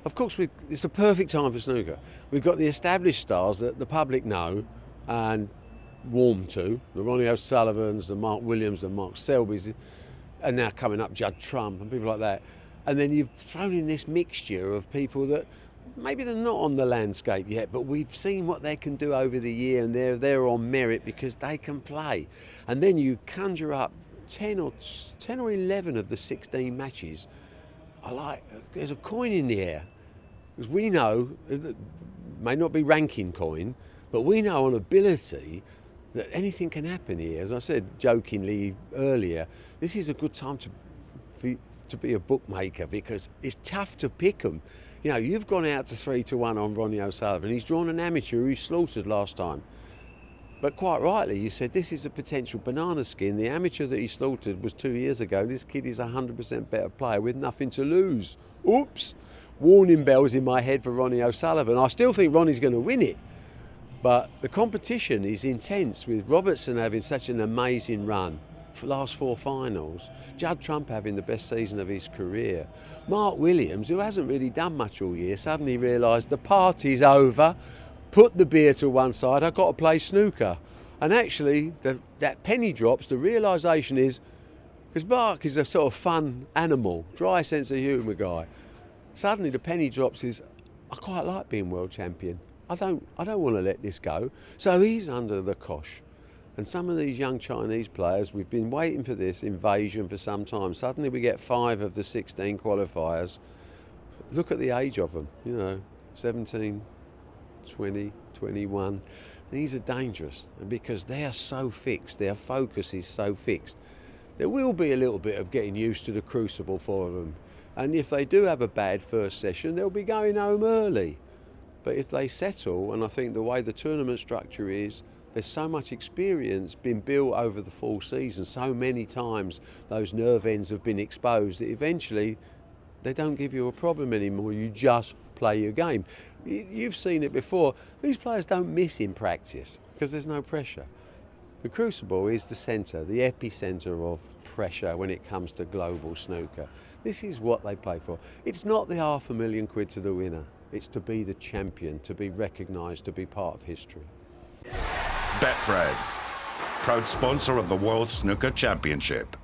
Of course, it's the perfect time for snooker. We've got the established stars that the public know and warm to, the Ronnie O'Sullivans, the Mark Williams, the Mark Selbys, and now coming up Judd Trump and people like that. And then you've thrown in this mixture of people that maybe they're not on the landscape yet, but we've seen what they can do over the year, and they're on merit because they can play. And then you conjure up 10 or 11 of the 16 matches. There's a coin in the air, because we know, it may not be ranking coin, but we know on ability that anything can happen here. As I said jokingly earlier, this is a good time to be a bookmaker, because it's tough to pick them. You know, you've gone out to 3-1 on Ronnie O'Sullivan. He's drawn an amateur who he slaughtered last time. But quite rightly, you said this is a potential banana skin. The amateur that he slaughtered was 2 years ago. This kid is a 100% better player with nothing to lose. Oops. Warning bells in my head for Ronnie O'Sullivan. I still think Ronnie's going to win it. But the competition is intense, with Robertson having such an amazing run for the last 4 finals, Judd Trump having the best season of his career, Mark Williams, who hasn't really done much all year, suddenly realised the party's over, put the beer to one side, I've got to play snooker. And actually, that penny drops, the realisation is, because Mark is a sort of fun animal, dry sense of humour guy, suddenly the penny drops is, I quite like being world champion. I don't want to let this go. So he's under the cosh. And some of these young Chinese players, we've been waiting for this invasion for some time. Suddenly we get 5 of the 16 qualifiers. Look at the age of them, 17, 20, 21. These are dangerous because they are so fixed, their focus is so fixed. There will be a little bit of getting used to the crucible for them. And if they do have a bad first session, they'll be going home early. But if they settle, and I think the way the tournament structure is, there's so much experience been built over the full season. So many times those nerve ends have been exposed that eventually they don't give you a problem anymore. You just play your game. You've seen it before. These players don't miss in practice because there's no pressure. The crucible is the centre, the epicentre of pressure when it comes to global snooker. This is what they play for. It's not the £500,000 to the winner. It's to be the champion, to be recognised, to be part of history. Betfred, proud sponsor of the World Snooker Championship.